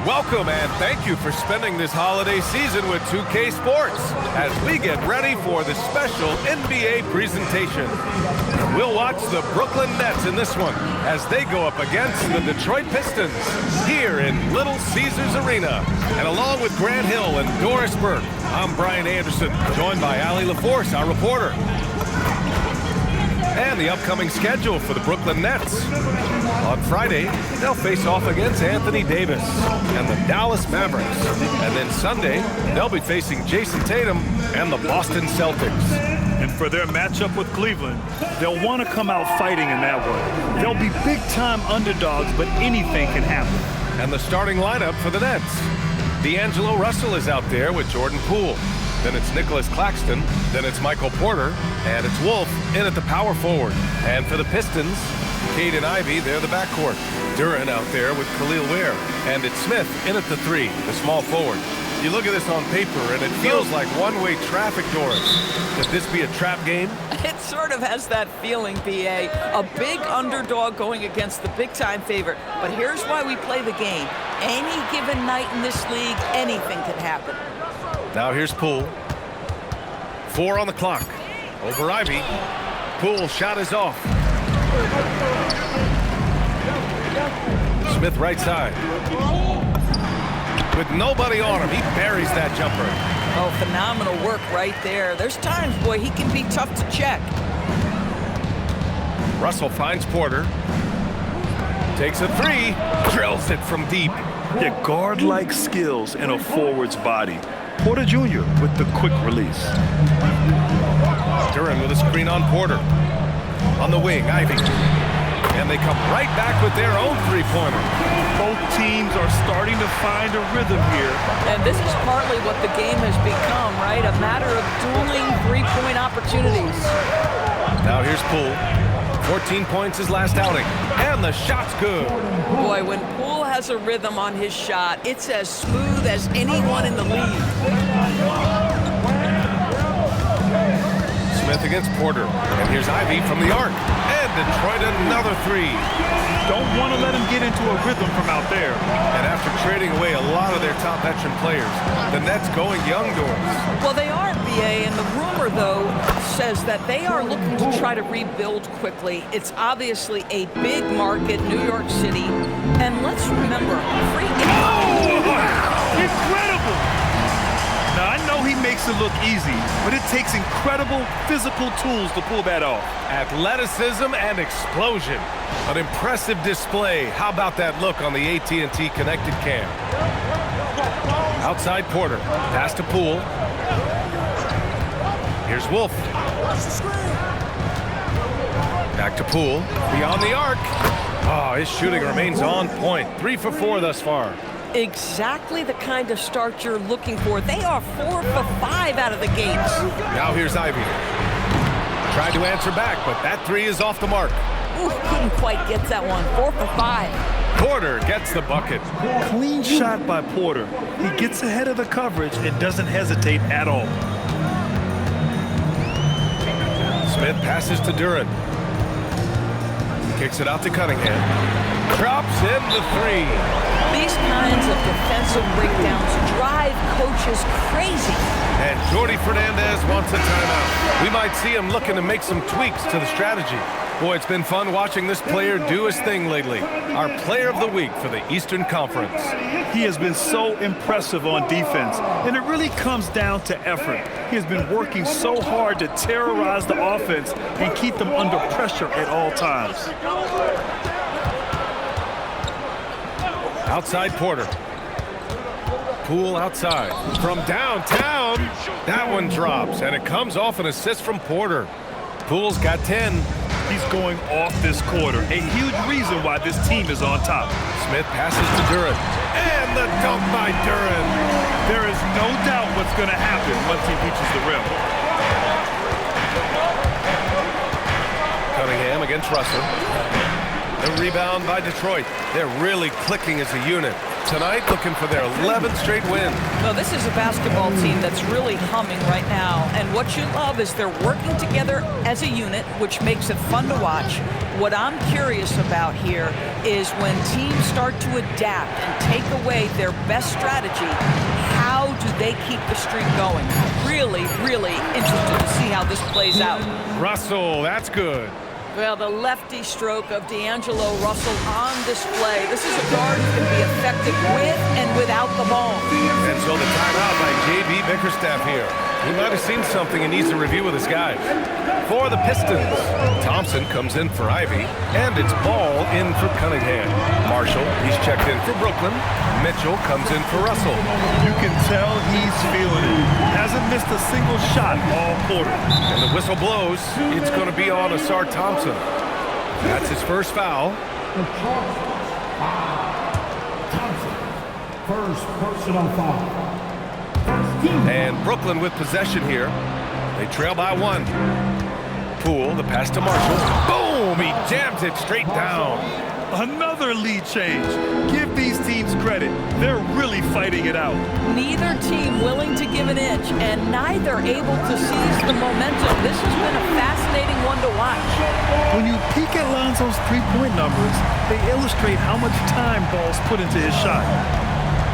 Welcome and thank you for spending this holiday season with 2K Sports as we get ready for the special NBA presentation. We'll watch the Brooklyn Nets in this one as they go up against the Detroit Pistons here in Little Caesars Arena. And along with Grant Hill and Doris Burke, I'm Brian Anderson, joined by Allie LaForce, our reporter. And the upcoming schedule for the Brooklyn Nets. On Friday, they'll face off against Anthony Davis and the Dallas Mavericks. And then Sunday, they'll be facing Jason Tatum and the Boston Celtics. And for their matchup with Cleveland, they'll want to come out fighting in that one. They'll be big-time underdogs, but anything can happen. And the starting lineup for the Nets. D'Angelo Russell is out there with Jordan Poole. Then it's Nicholas Claxton, then it's Michael Porter, and it's Wolf in at the power forward. And for the Pistons, Cade and Ivy, they're the backcourt. Duran out there with Khalil Ware. And it's Smith in at the three, the small forward. You look at this on paper, and it feels like one-way traffic, Doris. Could this be a trap game? It sort of has that feeling, BA. A big underdog going against the big-time favorite. But here's why we play the game. Any given night in this league, anything can happen. Now here's Poole. 4 on the clock. Over Ivy. Poole's shot is off. Smith right side. With nobody on him, he buries that jumper. Oh, phenomenal work right there. There's times, boy, he can be tough to check. Russell finds Porter. Takes a three. Drills it from deep. Yeah, guard-like skills in a forward's body. Porter Jr. with the quick release. Duran with a screen on Porter. On the wing, Ivy. And they come right back with their own three-pointer. Both teams are starting to find a rhythm here. And this is partly what the game has become, right? A matter of dueling three-point opportunities. Now here's Poole. 14 points his last outing. And the shot's good. Boy, when Poole has a rhythm on his shot, it's as smooth as anyone in the league. Smith against Porter. And here's Ivy from the arc. And Detroit another three. Don't want to let him get into a rhythm from out there. And after trading away a lot of their top veteran players, the Nets going young, Doris. Well, they are, BA, and the rumor, though, says that they are looking to try to rebuild quickly. It's obviously a big market, New York City. And let's remember, free agent. Oh, incredible! Now, I know he makes it look easy, but it takes incredible physical tools to pull that off. Athleticism and explosion. An impressive display. How about that look on the AT&T connected cam? Outside Porter. Pass to Poole. Here's Wolf. Back to Poole. Beyond the arc. Oh, his shooting remains on point. 3 for 4 thus far. Exactly the kind of start you're looking for. They are 4 for 5 out of the gates. Now here's Ivy. Tried to answer back, but that three is off the mark. Ooh, couldn't quite get that one. 4 for 5. Porter gets the bucket. Clean shot by Porter. He gets ahead of the coverage and doesn't hesitate at all. Smith passes to Duran. Kicks it out to Cunningham. Drops in the three. These kinds of defensive breakdowns drive coaches crazy. And Jordi Fernandez wants a timeout. We might see him looking to make some tweaks to the strategy. Boy, it's been fun watching this player do his thing lately. Our player of the week for the Eastern Conference. He has been so impressive on defense, and it really comes down to effort. He has been working so hard to terrorize the offense and keep them under pressure at all times. Outside Porter. Poole outside. From downtown, that one drops, and it comes off an assist from Porter. Poole's got 10. He's going off this quarter, a huge reason why this team is on top. Smith passes to Duran. And the dunk by Duran. There is no doubt what's going to happen once he reaches the rim. Cunningham against Russell. The rebound by Detroit. They're really clicking as a unit. Tonight, looking for their 11th straight win. Well, this is a basketball team that's really humming right now. And what you love is they're working together as a unit, which makes it fun to watch. What I'm curious about here is when teams start to adapt and take away their best strategy, how do they keep the streak going? Really, really interested to see how this plays out. Russell, that's good. Well, the lefty stroke of D'Angelo Russell on display. This is a guard who can be effective with and without the ball. And so the timeout by J.B. Bickerstaff here. He might have seen something and needs to review with his guys. For the Pistons, Thompson comes in for Ivy, and it's Ball in for Cunningham. Marshall, he's checked in for Brooklyn. Mitchell comes in for Russell. You can tell he's feeling it. Hasn't missed a single shot all quarter. And the whistle blows. It's going to be on Asar Thompson. That's his first foul. Thompson, first personal foul. And Brooklyn with possession here. They trail by 1. Poole, the pass to Marshall. Boom! He jams it straight down. Another lead change. Give these teams credit. They're really fighting it out. Neither team willing to give an inch, and neither able to seize the momentum. This has been a fascinating one to watch. When you peek at Lonzo's three-point numbers, they illustrate how much time Ball's put into his shot.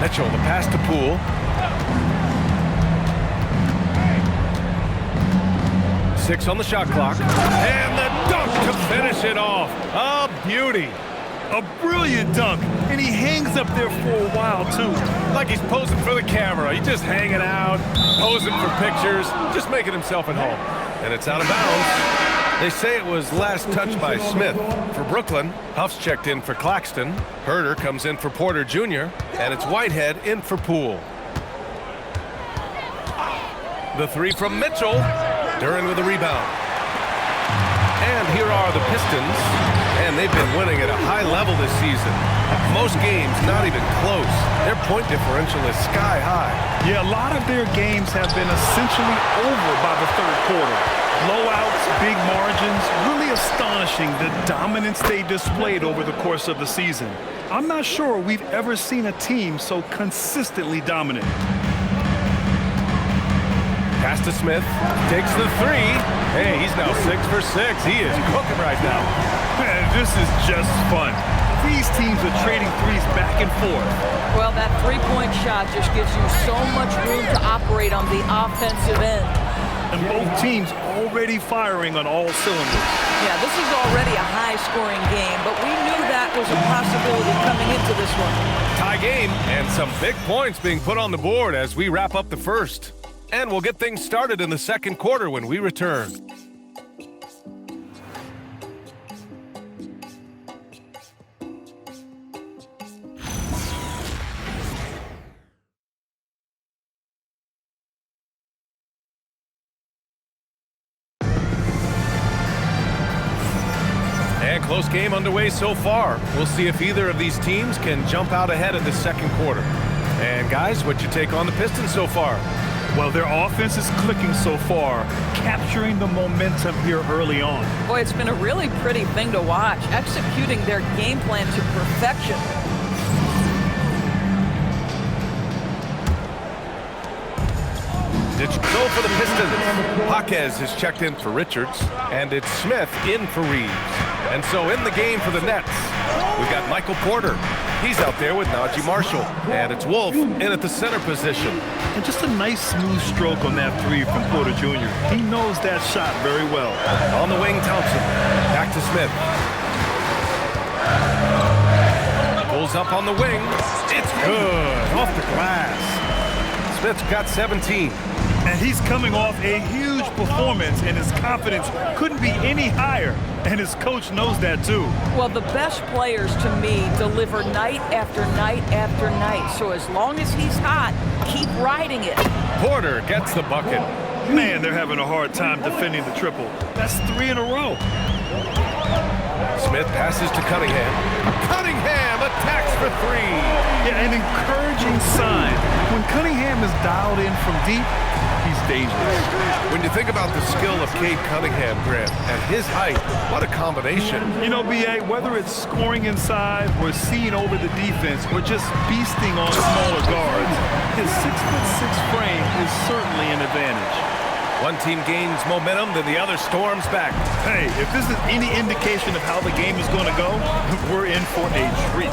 Mitchell, the pass to Poole. 6 on the shot clock. And the dunk to finish it off. A beauty. A brilliant dunk, and he hangs up there for a while, too. Like he's posing for the camera. He's just hanging out, posing for pictures, just making himself at home. And it's out of bounds. They say it was last touched by Smith. For Brooklyn, Huff's checked in for Claxton. Herter comes in for Porter Jr. And it's Whitehead in for Poole. The 3 from Mitchell. Duran with the rebound. And here are the Pistons. And they've been winning at a high level this season. Most games not even close. Their point differential is sky high. Yeah, a lot of their games have been essentially over by the third quarter. Blowouts, big margins, really astonishing the dominance they displayed over the course of the season. I'm not sure we've ever seen a team so consistently dominant. Pass to Smith, takes the 3. Hey, he's now 6 for 6. He is cooking right now. Man, this is just fun. These teams are trading threes back and forth. Well, that three-point shot just gives you so much room to operate on the offensive end. And both teams already firing on all cylinders. Yeah, this is already a high-scoring game, but we knew that was a possibility coming into this one. Tie game and some big points being put on the board as we wrap up the first. And we'll get things started in the second quarter when we return. And close game underway so far. We'll see if either of these teams can jump out ahead in the second quarter. And guys, what's your take on the Pistons so far? Well, their offense is clicking so far, capturing the momentum here early on. Boy, it's been a really pretty thing to watch, executing their game plan to perfection. So for the Pistons, Jaquez is checked in for Richards, and it's Smith in for Reeves. And so in the game for the Nets, we've got Michael Porter. He's out there with Najee Marshall. And it's Wolf in at the center position. And just a nice smooth stroke on that 3 from Porter Jr. He knows that shot very well. On the wing, Thompson. Back to Smith. Pulls up on the wing. It's good. Off the glass. Smith's got 17. And he's coming off a huge performance, and his confidence couldn't be any higher. And his coach knows that, too. Well, the best players, to me, deliver night after night after night. So as long as he's hot, keep riding it. Porter gets the bucket. Man, they're having a hard time defending the triple. That's 3 in a row. Smith passes to Cunningham. Cunningham attacks for 3. Yeah, an encouraging sign. When Cunningham is dialed in from deep, he's dangerous. When you think about the skill of Cade Cunningham, Grant, and his height, what a combination. You know, B.A., whether it's scoring inside or seeing over the defense or just beasting on smaller guards, his 6'6" frame is certainly an advantage. One team gains momentum, then the other storms back. Hey, if this is any indication of how the game is going to go, we're in for a treat.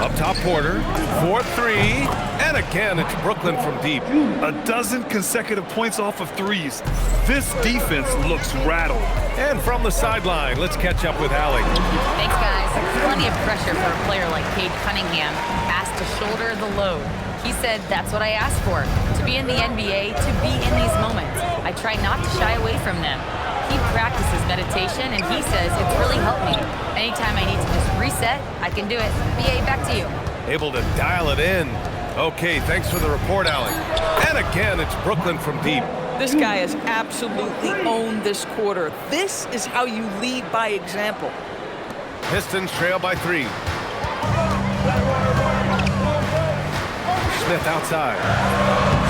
Up top, Porter, 4-3, and again, it's Brooklyn from deep. A dozen consecutive points off of threes. This defense looks rattled. And from the sideline, let's catch up with Allie. Thanks, guys. Plenty of pressure for a player like Cade Cunningham, asked to shoulder the load. He said, that's what I asked for, to be in the NBA, to be in these moments. I try not to shy away from them. He practices meditation, and he says it's really helped me. Anytime I need to just reset, I can do it. BA, back to you. Able to dial it in. Okay, thanks for the report, Allie. And again, it's Brooklyn from deep. This guy has absolutely owned this quarter. This is how you lead by example. Pistons trail by 3. Smith outside.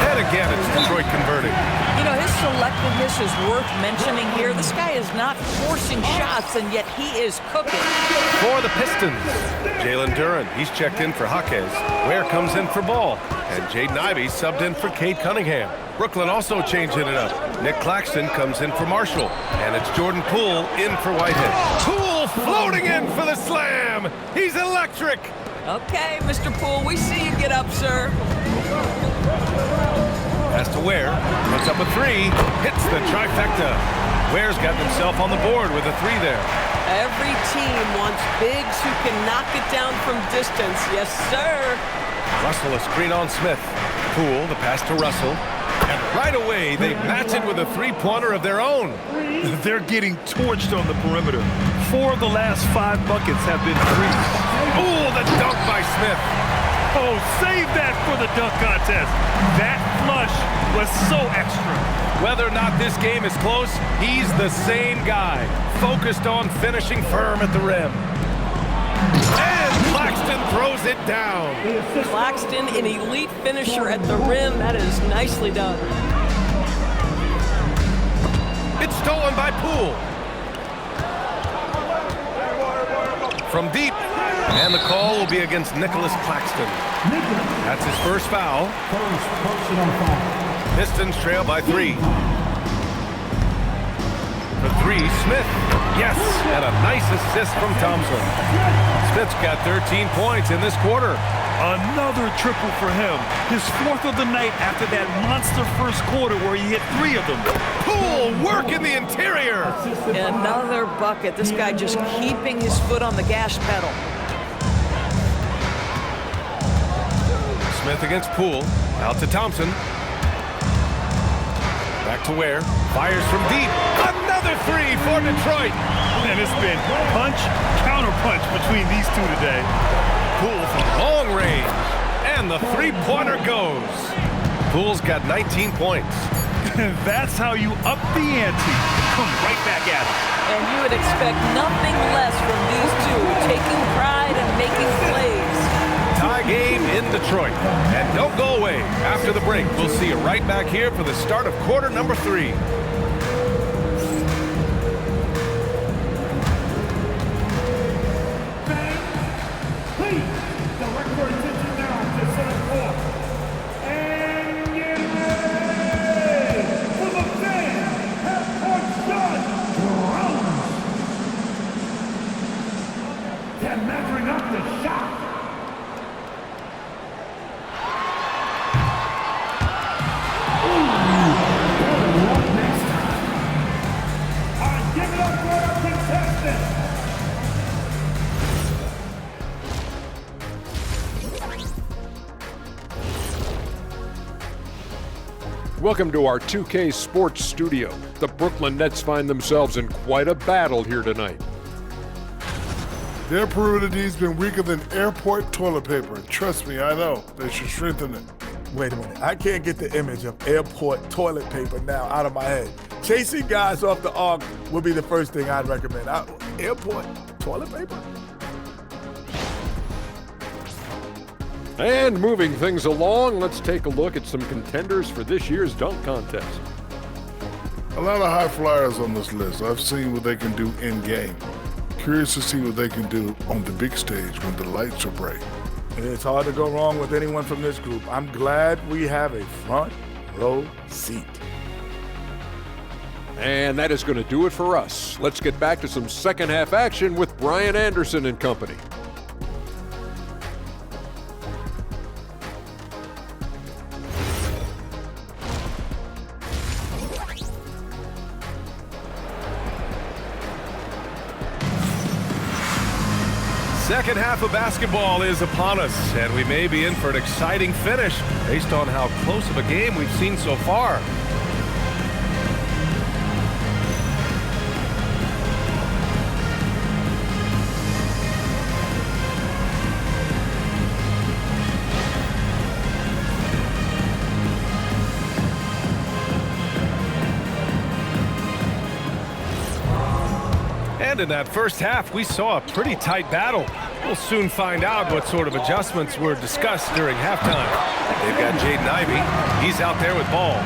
And again, it's Detroit converting. You know, his selectiveness is worth mentioning here. This guy is not forcing shots, and yet he is cooking. For the Pistons, Jalen Duren. He's checked in for Jaquez. Ware comes in for Ball. And Jaden Ivey subbed in for Cade Cunningham. Brooklyn also changing it up. Nick Claxton comes in for Marshall. And it's Jordan Poole in for Whitehead. Poole floating in for the slam. He's electric. Okay, Mr. Poole, we see you get up, sir. Pass to Ware. Puts up a 3. Hits the trifecta. Ware's got himself on the board with a 3 there. Every team wants bigs who can knock it down from distance. Yes, sir. Russell a screen on Smith. Poole, the pass to Russell. And right away, they match it with a three-pointer of their own. They're getting torched on the perimeter. 4 of the last 5 buckets have been threes. Ooh, the dunk by Smith. Oh, save that for the dunk contest. That flush was so extra. Whether or not this game is close, he's the same guy, focused on finishing firm at the rim. And Claxton throws it down. Claxton, an elite finisher at the rim. That is nicely done. It's stolen by Poole. From deep. And the call will be against Nicholas Claxton. That's his first foul. First personal foul. Pistons trail by 3. For 3, Smith. Yes, and a nice assist from Thompson. Smith's got 13 points in this quarter. Another triple for him. His 4th of the night after that monster first quarter where he hit 3 of them. Poole work in the interior. Another bucket. This guy just keeping his foot on the gas pedal. Smith against Poole. Out to Thompson. Back to Ware. Fires from deep. Another 3 for Detroit. And it's been punch, counter punch between these two today. Poole from long range. And the three-pointer goes. Poole's got 19 points. That's how you up the ante. Come right back at it. And you would expect nothing less from these two, taking pride and making plays. Tie game in Detroit. And don't go away. After the break, we'll see you right back here for the start of quarter number 3. Please, direct your attention now to center court. And get ready for the fan half-court shot drones. They're measuring up the shot. Welcome to our 2K Sports Studio. The Brooklyn Nets find themselves in quite a battle here tonight. Their perimeter D's been weaker than airport toilet paper. Trust me, I know. They should strengthen it. Wait a minute. I can't get the image of airport toilet paper now out of my head. Chasing guys off the arc would be the first thing I'd recommend. Airport toilet paper? And moving things along, let's take a look at some contenders for this year's dunk contest. A lot of high flyers on this list. I've seen what they can do in game. Curious to see what they can do on the big stage when the lights are bright. It's hard to go wrong with anyone from this group. I'm glad we have a front row seat. And that is going to do it for us. Let's get back to some second half action with Brian Anderson and company. Second half of basketball is upon us, and we may be in for an exciting finish based on how close of a game we've seen so far. And in that first half, we saw a pretty tight battle. We'll soon find out what sort of adjustments were discussed during halftime. They've got Jaden Ivey. He's out there with ball.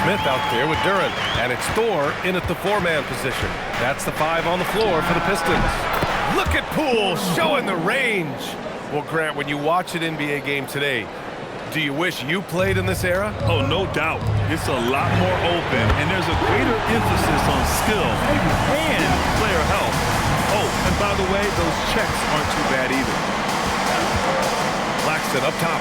Smith out there with Duren. And it's Thor in at the four-man position. That's the 5 on the floor for the Pistons. Look at Poole showing the range. Well, Grant, when you watch an NBA game today, do you wish you played in this era? Oh, no doubt. It's a lot more open, and there's a greater emphasis on skill and player health. Oh, and by the way, those checks aren't too bad either. Claxton up top.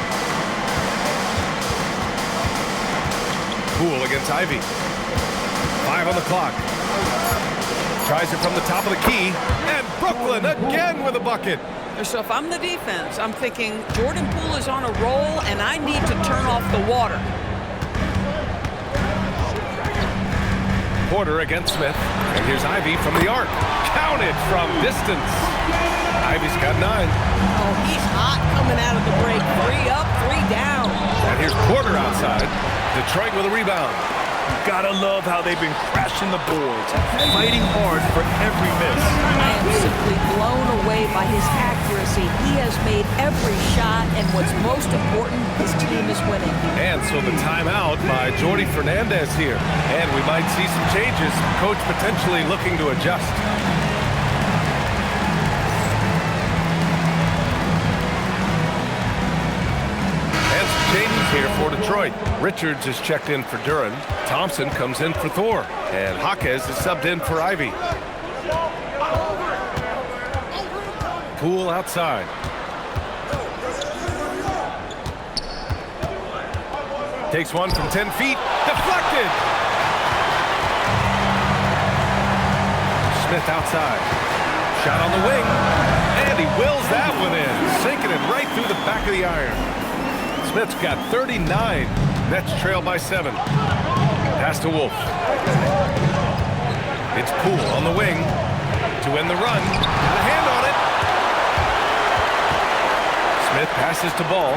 Poole against Ivey. 5 on the clock. Tries it from the top of the key, and Brooklyn again with a bucket. So if I'm the defense, I'm thinking Jordan Poole is on a roll, and I need to turn off the water. Porter against Smith, and here's Ivey from the arc. Counted from distance. Ivey's got 9. Oh, he's hot coming out of the break. 3 up, 3 down. And here's Porter outside. Detroit with a rebound. Gotta love how they've been crashing the boards, fighting hard for every miss. I am simply blown away by his accuracy. He has made every shot, and what's most important, his team is winning. And so the timeout by Jordi Fernandez here. And we might see some changes. Coach potentially looking to adjust. Changes here for Detroit. Richards is checked in for Duren. Thompson comes in for Thor. And Jaquez is subbed in for Ivey. Poole outside. Takes one from 10 feet. Deflected! Smith outside. Shot on the wing. And he wills that one in. Sinking it right through the back of the iron. Smith's got 39. Nets trail by 7. Pass to Wolf. It's Poole on the wing to win the run. Got a hand on it. Smith passes to Ball.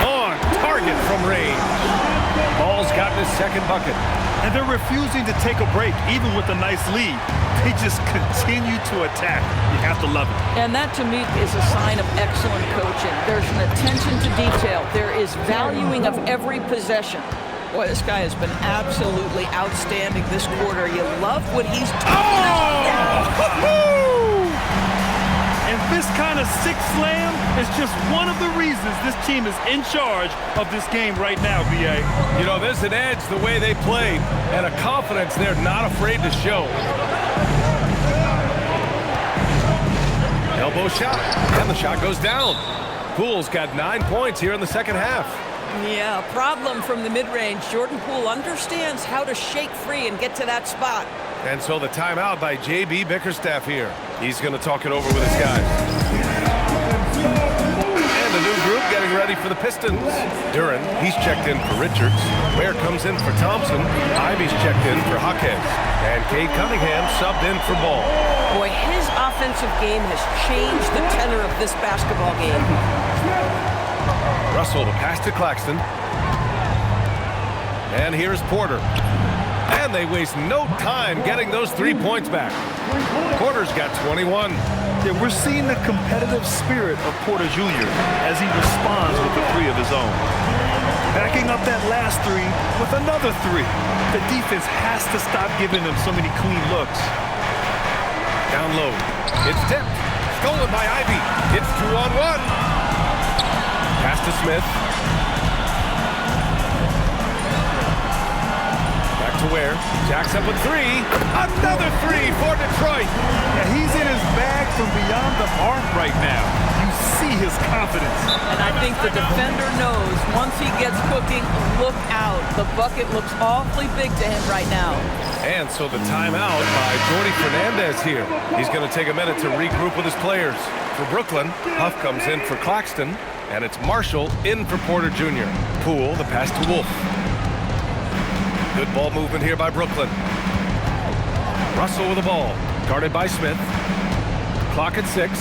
On target from range. Ball's gotten his second bucket. And they're refusing to take a break, even with a nice lead. They just continue to attack. You have to love it. And that, to me, is a sign of excellent coaching. There's an attention to detail. There is valuing of every possession. Boy, this guy has been absolutely outstanding this quarter. You love what he's doing. Oh! And this kind of six slam is just one of the reasons this team is in charge of this game right now, B.A. You know, there's an edge the way they play and a confidence they're not afraid to show. Elbow shot, and the shot goes down. Poole's got 9 points here in the second half. Yeah, problem from the mid-range. Jordan Poole understands how to shake free and get to that spot. And so the timeout by J.B. Bickerstaff here. He's going to talk it over with his guys. And the new group getting ready for the Pistons. Duren, he's checked in for Richards. Ware comes in for Thompson. Ivey's checked in for Jaquez. And Cade Cunningham subbed in for Ball. Boy, his offensive game has changed the tenor of this basketball game. Russell, the pass to Claxton. And here's Porter. And they waste no time getting those 3 points back. Porter's got 21. Yeah, we're seeing the competitive spirit of Porter Jr. as he responds with the 3 of his own. Backing up that last 3 with another 3. The defense has to stop giving them so many clean looks. Down low. It's tipped. Stolen by Ivey. It's 2-on-1. Pass to Smith. Back to Ware. Jacks up with three. Another three for Detroit. Yeah, he's in his bag from beyond the arc right now. You see his confidence. And I think the defender knows once he gets cooking, look out. The bucket looks awfully big to him right now. And so the timeout by Jordi Fernandez here. He's going to take a minute to regroup with his players. For Brooklyn, Huff comes in for Claxton, and it's Marshall in for Porter Jr. Poole, the pass to Wolf. Good ball movement here by Brooklyn. Russell with the ball, guarded by Smith. Clock at 6.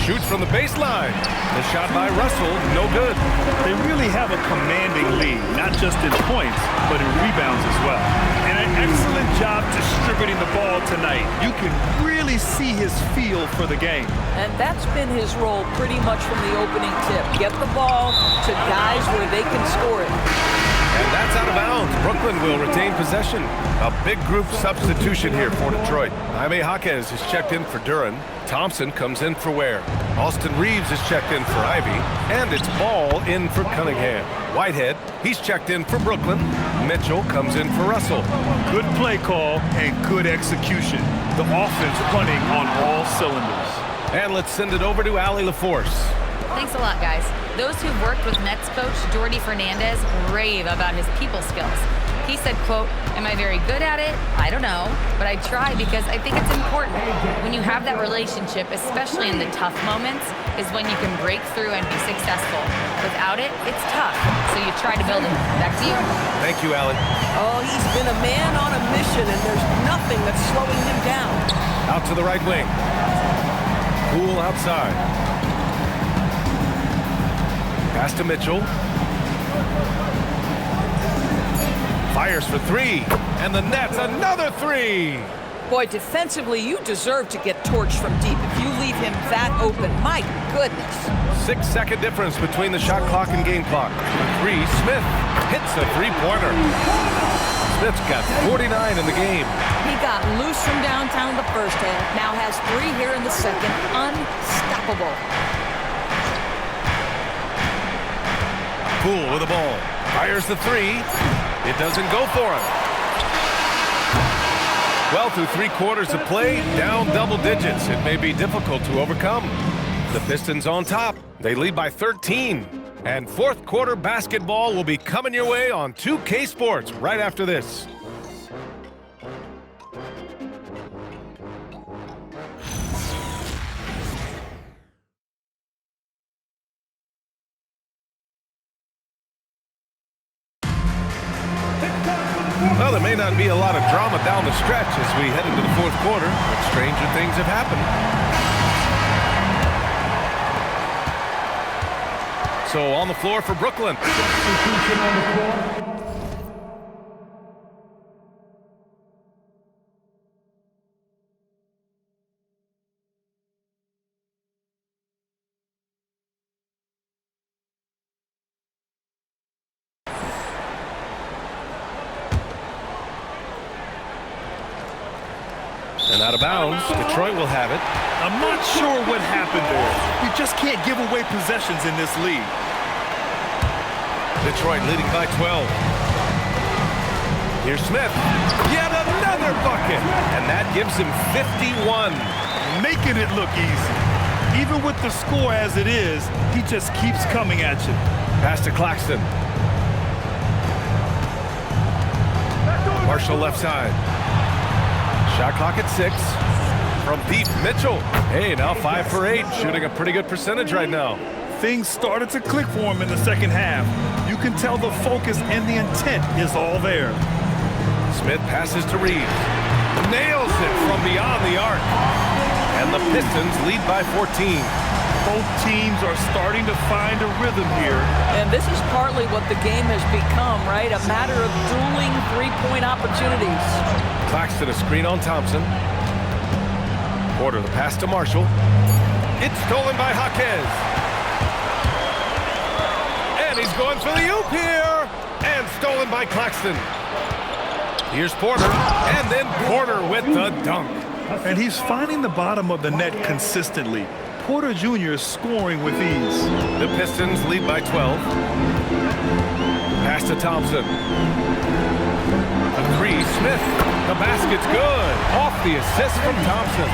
Shoots from the baseline. The shot by Russell, no good. They really have a commanding lead, not just in points, but in rebounds as well. And an excellent job distributing the ball tonight. You can really see his feel for the game. And that's been his role pretty much from the opening tip. Get the ball to guys where they can score it. And that's out of bounds. Brooklyn will retain possession. A big group substitution here for Detroit. Jaime Jaquez is checked in for Duran. Thompson comes in for Ware. Austin Reeves is checked in for Ivy. And it's Ball in for Cunningham. Whitehead, he's checked in for Brooklyn. Mitchell comes in for Russell. Good play call and good execution. The offense running on all cylinders. And let's send it over to Allie LaForce. Thanks a lot, guys. Those who've worked with Nets coach Jordi Fernandez rave about his people skills. He said, quote, "Am I very good at it? I don't know, but I try because I think it's important. When you have that relationship, especially in the tough moments, is when you can break through and be successful. Without it, it's tough, so you try to build it." Back to you. Thank you, Allie. Oh, he's been a man on a mission, and there's nothing that's slowing him down. Out to the right wing. Poole outside. Pass to Mitchell. Fires for three. And the Nets, another three. Boy, defensively, you deserve to get torched from deep if you leave him that open. My goodness. 6-second difference between the shot clock and game clock. Three, Smith hits a three-pointer. Smith's got 49 in the game. He got loose from downtown the first half. Now has 3 here in the second. Unstoppable. Poole with the ball. Fires the three. It doesn't go for him. Well, through 3 quarters of play, down double digits. It may be difficult to overcome. The Pistons on top. They lead by 13. And fourth quarter basketball will be coming your way on 2K Sports right after this. Well, there may not be a lot of drama down the stretch as we head into the fourth quarter, but stranger things have happened. So on the floor for Brooklyn. And out of bounds, Detroit will have it. I'm not sure what happened there. You just can't give away possessions in this league. Detroit leading by 12. Here's Smith. Yet another bucket. And that gives him 51. Making it look easy. Even with the score as it is, he just keeps coming at you. Pass to Claxton. Marshall left side. Shot clock at 6. From deep, Mitchell. Hey, now 5 for 8. Shooting a pretty good percentage right now. Things started to click for him in the second half. You can tell the focus and the intent is all there. Smith passes to Reeves. Nails it from beyond the arc. And the Pistons lead by 14. Both teams are starting to find a rhythm here. And this is partly what the game has become, right? A matter of dueling three-point opportunities. Claxton a screen on Thompson. Porter the pass to Marshall. It's stolen by Jaquez. And he's going for the oop here. And stolen by Claxton. Here's Porter. And then Porter with the dunk. And he's finding the bottom of the net consistently. Porter Jr. scoring with ease. The Pistons lead by 12. Pass to Thompson. A three, Smith. The basket's good. Off the assist from Thompson.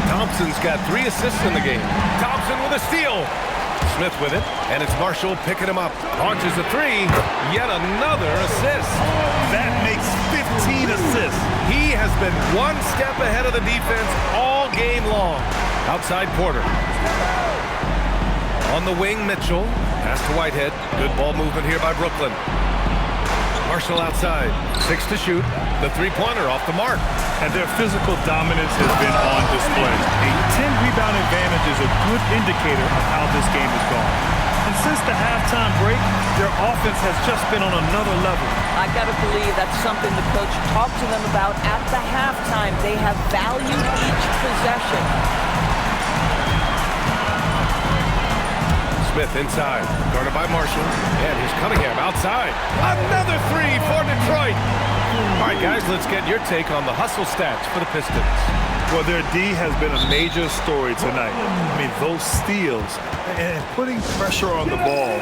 Thompson's got 3 assists in the game. Thompson with a steal. Smith with it, and it's Marshall picking him up. Launches a 3. Yet another assist. That makes 15 assists. He has been one step ahead of the defense all game long. Outside Porter. On the wing, Mitchell. Pass to Whitehead. Good ball movement here by Brooklyn. Marshall outside. 6 to shoot. The three-pointer off the mark. And their physical dominance has been on display. A 10-rebound advantage is a good indicator of how this game has gone. And since the halftime break, their offense has just been on another level. I got to believe that's something the coach talked to them about at the halftime. They have valued each possession. Smith inside, guarded by Marshall, and here's Cunningham outside. Another 3 for Detroit. All right, guys, let's get your take on the hustle stats for the Pistons. Well, their D has been a major story tonight. I mean, those steals and putting pressure on the ball,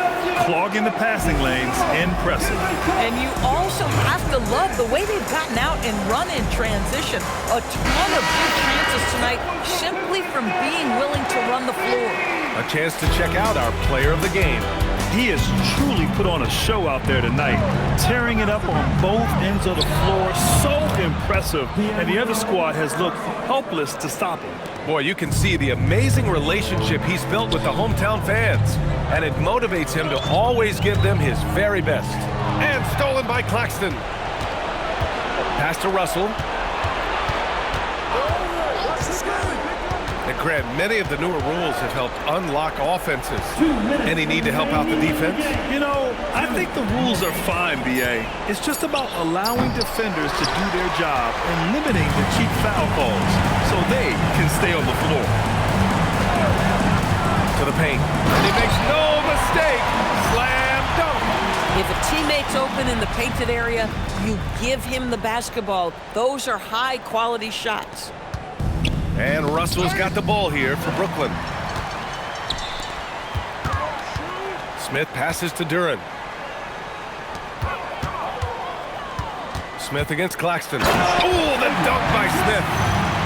clogging the passing lanes, impressive. And you also have to love the way they've gotten out and run in transition. A ton of big chances tonight simply from being willing to run the floor. A chance to check out our player of the game. He has truly put on a show out there tonight, tearing it up on both ends of the floor. So impressive. And the other squad has looked helpless to stop him. Boy, you can see the amazing relationship he's built with the hometown fans. And it motivates him to always give them his very best. And stolen by Claxton. Pass to Russell. And Grant, many of the newer rules have helped unlock offenses. Any need to help out the defense? You know, I think the rules are fine, B.A. It's just about allowing defenders to do their job and limiting the cheap foul calls so they can stay on the floor. To the paint. And he makes no mistake. Slam dunk. If a teammate's open in the painted area, you give him the basketball. Those are high-quality shots. And Russell's got the ball here for Brooklyn. Smith passes to Duren. Smith against Claxton. Oh, the dunk by Smith.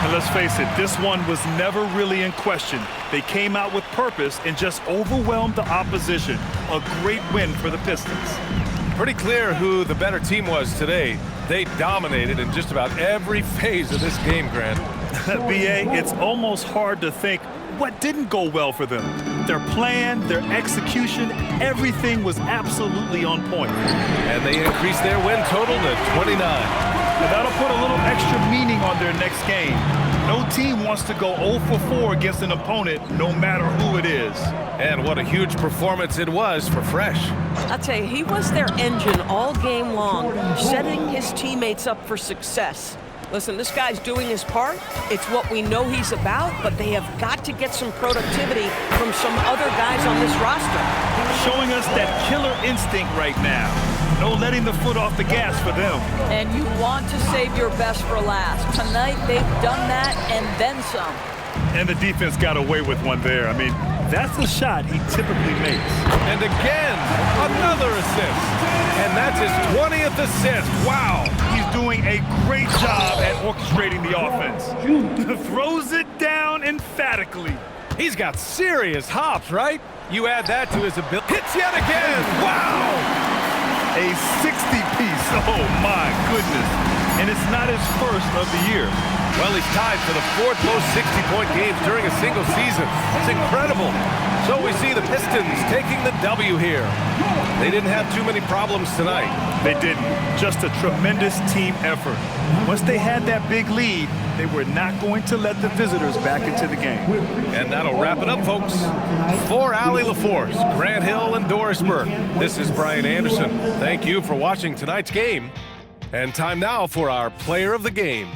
And let's face it, this one was never really in question. They came out with purpose and just overwhelmed the opposition. A great win for the Pistons. Pretty clear who the better team was today. They dominated in just about every phase of this game, Grant. B.A., it's almost hard to think what didn't go well for them. Their plan, their execution, everything was absolutely on point. And they increased their win total to 29. And that'll put a little extra meaning on their next game. No team wants to go 0 for 4 against an opponent, no matter who it is. And what a huge performance it was for Fresh. I'll tell you, he was their engine all game long, setting his teammates up for success. Listen, this guy's doing his part. It's what we know he's about, but they have got to get some productivity from some other guys on this roster. Showing us that killer instinct right now. No letting the foot off the gas for them. And you want to save your best for last. Tonight, they've done that and then some. And the defense got away with one there. I mean, that's the shot he typically makes. And again, another assist. And that's his 20th assist. Wow. He's doing a great job at orchestrating the offense. Throws it down emphatically. He's got serious hops, right? You add that to his ability. Hits yet again. Wow. A 60-piece. Oh, my goodness. And it's not his first of the year. Well, he's tied for the 4th most 60-point games during a single season. That's incredible. So we see the Pistons taking the W here. They didn't have too many problems tonight. They didn't. Just a tremendous team effort. Once they had that big lead, they were not going to let the visitors back into the game. And that'll wrap it up, folks. For Allie LaForce, Grant Hill, and Doris Burke, this is Brian Anderson. Thank you for watching tonight's game. And time now for our player of the game.